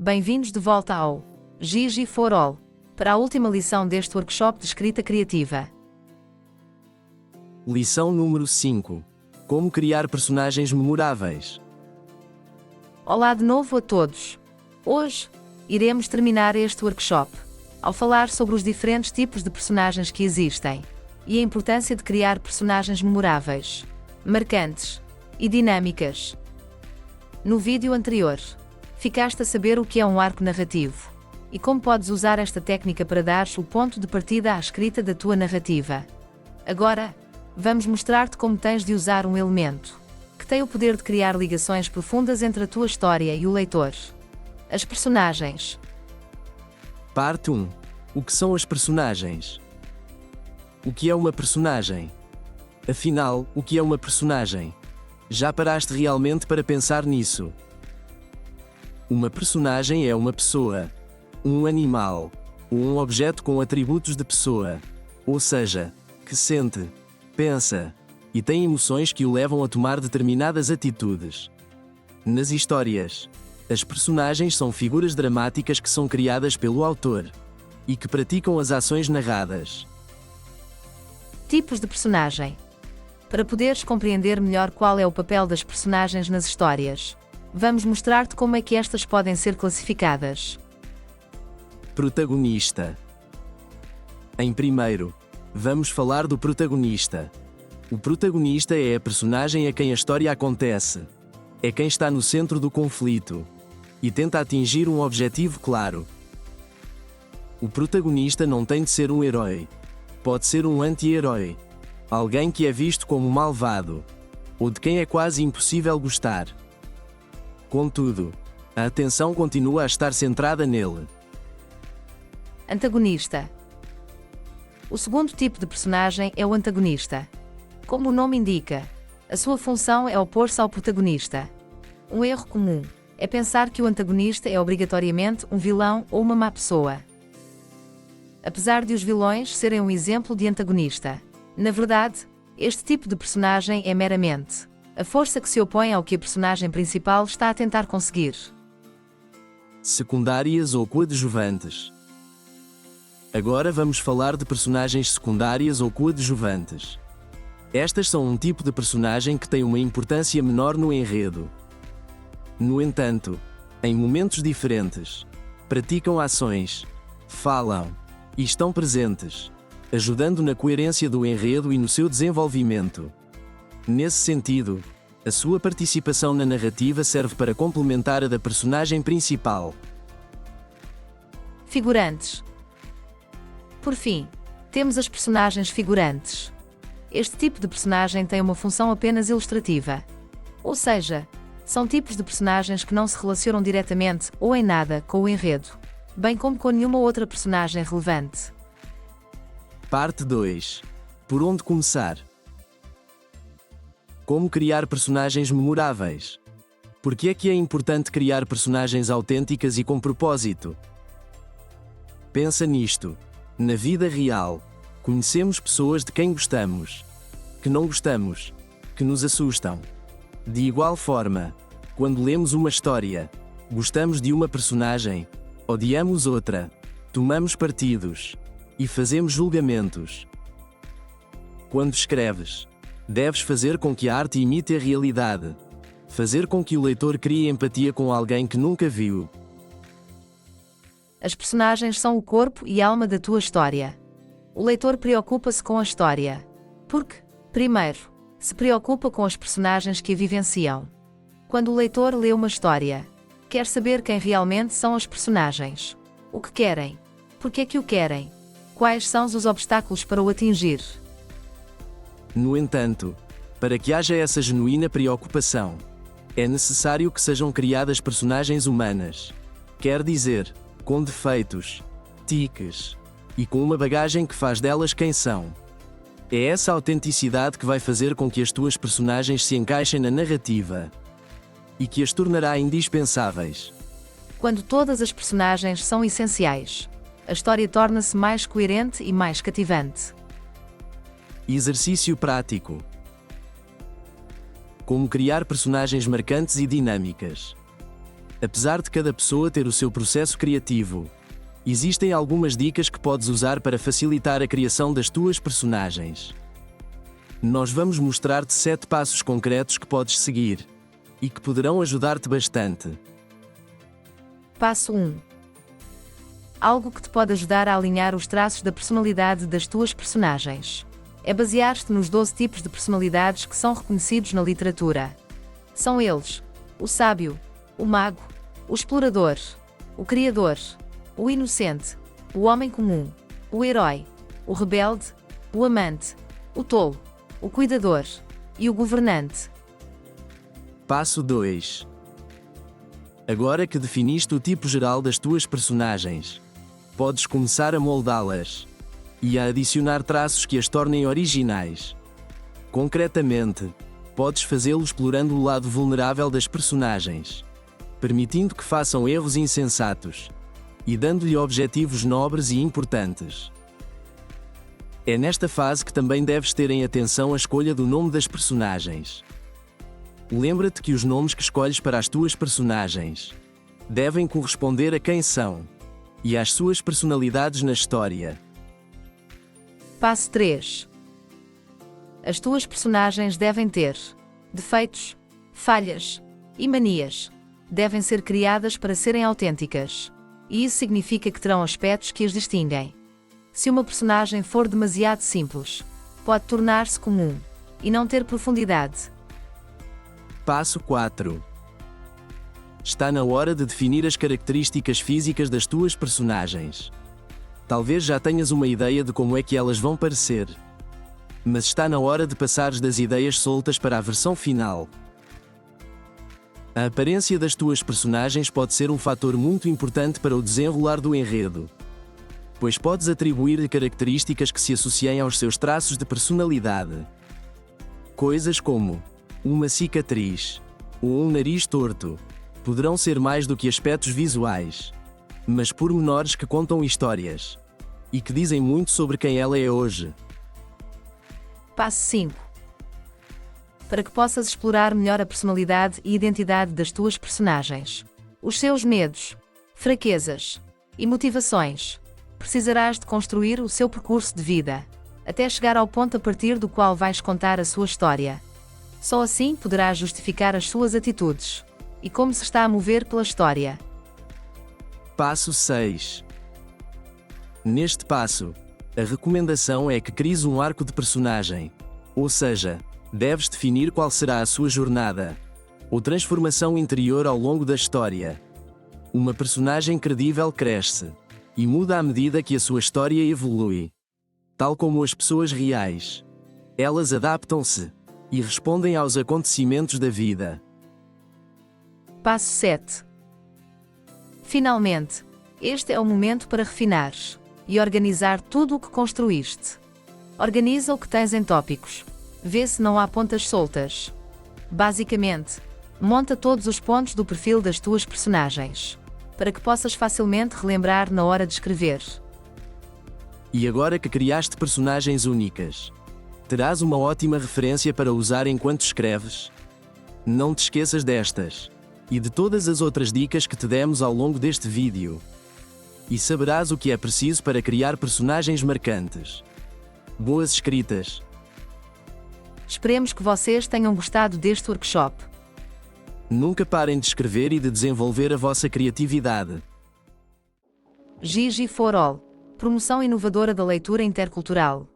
Bem-vindos de volta ao Gigi for All, para a última lição deste workshop de escrita criativa. Lição número 5. Como criar personagens memoráveis. Olá de novo a todos. Hoje, iremos terminar este workshop ao falar sobre os diferentes tipos de personagens que existem e a importância de criar personagens memoráveis, marcantes e dinâmicas. No vídeo anterior, ficaste a saber o que é um arco narrativo e como podes usar esta técnica para dar o ponto de partida à escrita da tua narrativa. Agora, vamos mostrar-te como tens de usar um elemento que tem o poder de criar ligações profundas entre a tua história e o leitor. As personagens. Parte 1. O que são as personagens? O que é uma personagem? Afinal, o que é uma personagem? Já paraste realmente para pensar nisso? Uma personagem é uma pessoa, um animal, ou um objeto com atributos de pessoa, ou seja, que sente, pensa e tem emoções que o levam a tomar determinadas atitudes. Nas histórias, as personagens são figuras dramáticas que são criadas pelo autor e que praticam as ações narradas. Tipos de personagem. Para poderes compreender melhor qual é o papel das personagens nas histórias, vamos mostrar-te como é que estas podem ser classificadas. Protagonista. Em primeiro, vamos falar do protagonista. O protagonista é a personagem a quem a história acontece. É quem está no centro do conflito e tenta atingir um objetivo claro. O protagonista não tem de ser um herói. Pode ser um anti-herói. Alguém que é visto como malvado, ou de quem é quase impossível gostar. Contudo, a atenção continua a estar centrada nele. Antagonista. O segundo tipo de personagem é o antagonista. Como o nome indica, a sua função é opor-se ao protagonista. Um erro comum é pensar que o antagonista é obrigatoriamente um vilão ou uma má pessoa. Apesar de os vilões serem um exemplo de antagonista, na verdade, este tipo de personagem é meramente a força que se opõe ao que a personagem principal está a tentar conseguir. Secundárias ou coadjuvantes. Agora vamos falar de personagens secundárias ou coadjuvantes. Estas são um tipo de personagem que tem uma importância menor no enredo. No entanto, em momentos diferentes, praticam ações, falam e estão presentes, ajudando na coerência do enredo e no seu desenvolvimento. Nesse sentido, a sua participação na narrativa serve para complementar a da personagem principal. Figurantes. Por fim, temos as personagens figurantes. Este tipo de personagem tem uma função apenas ilustrativa. Ou seja, são tipos de personagens que não se relacionam diretamente ou em nada com o enredo, bem como com nenhuma outra personagem relevante. Parte 2. Por onde começar? Como criar personagens memoráveis? Por que é importante criar personagens autênticas e com propósito? Pensa nisto. Na vida real, conhecemos pessoas de quem gostamos, que não gostamos, que nos assustam. De igual forma, quando lemos uma história, gostamos de uma personagem, odiamos outra, tomamos partidos e fazemos julgamentos. Quando escreves, deves fazer com que a arte imite a realidade, fazer com que o leitor crie empatia com alguém que nunca viu. As personagens são o corpo e alma da tua história. O leitor preocupa-se com a história, porque, primeiro, se preocupa com as personagens que a vivenciam. Quando o leitor lê uma história, quer saber quem realmente são as personagens, o que querem, por que é que o querem, quais são os obstáculos para o atingir. No entanto, para que haja essa genuína preocupação, é necessário que sejam criadas personagens humanas. Quer dizer, com defeitos, tiques, e com uma bagagem que faz delas quem são. É essa autenticidade que vai fazer com que as tuas personagens se encaixem na narrativa e que as tornará indispensáveis. Quando todas as personagens são essenciais, a história torna-se mais coerente e mais cativante. Exercício prático. Como criar personagens marcantes e dinâmicas. Apesar de cada pessoa ter o seu processo criativo, existem algumas dicas que podes usar para facilitar a criação das tuas personagens. Nós vamos mostrar-te 7 passos concretos que podes seguir e que poderão ajudar-te bastante. Passo 1. Algo que te pode ajudar a alinhar os traços da personalidade das tuas personagens. É basear-te nos 12 tipos de personalidades que são reconhecidos na literatura. São eles: o sábio, o mago, o explorador, o criador, o inocente, o homem comum, o herói, o rebelde, o amante, o tolo, o cuidador e o governante. Passo 2. Agora que definiste o tipo geral das tuas personagens, podes começar a moldá-las e a adicionar traços que as tornem originais. Concretamente, podes fazê-lo explorando o lado vulnerável das personagens, permitindo que façam erros insensatos e dando-lhe objetivos nobres e importantes. É nesta fase que também deves ter em atenção a escolha do nome das personagens. Lembra-te que os nomes que escolhes para as tuas personagens devem corresponder a quem são e às suas personalidades na história. Passo 3. As tuas personagens devem ter defeitos, falhas e manias. Devem ser criadas para serem autênticas. E isso significa que terão aspectos que as distinguem. Se uma personagem for demasiado simples, pode tornar-se comum e não ter profundidade. Passo 4. Está na hora de definir as características físicas das tuas personagens. Talvez já tenhas uma ideia de como é que elas vão parecer, mas está na hora de passares das ideias soltas para a versão final. A aparência das tuas personagens pode ser um fator muito importante para o desenrolar do enredo, pois podes atribuir-lhe características que se associem aos seus traços de personalidade. Coisas como uma cicatriz ou um nariz torto poderão ser mais do que aspectos visuais, mas pormenores que contam histórias e que dizem muito sobre quem ela é hoje. Passo 5. Para que possas explorar melhor a personalidade e identidade das tuas personagens, os seus medos, fraquezas e motivações, precisarás de construir o seu percurso de vida, até chegar ao ponto a partir do qual vais contar a sua história. Só assim poderás justificar as suas atitudes e como se está a mover pela história. Passo 6. Neste passo, a recomendação é que cries um arco de personagem, ou seja, deves definir qual será a sua jornada ou transformação interior ao longo da história. Uma personagem credível cresce e muda à medida que a sua história evolui. Tal como as pessoas reais, elas adaptam-se e respondem aos acontecimentos da vida. Passo 7. Finalmente, este é o momento para refinares e organizar tudo o que construíste. Organiza o que tens em tópicos. Vê se não há pontas soltas. Basicamente, monta todos os pontos do perfil das tuas personagens, para que possas facilmente relembrar na hora de escrever. E agora que criaste personagens únicas, terás uma ótima referência para usar enquanto escreves. Não te esqueças destas e de todas as outras dicas que te demos ao longo deste vídeo. E saberás o que é preciso para criar personagens marcantes. Boas escritas! Esperemos que vocês tenham gostado deste workshop. Nunca parem de escrever e de desenvolver a vossa criatividade. Gigi for All. Promoção inovadora da leitura intercultural.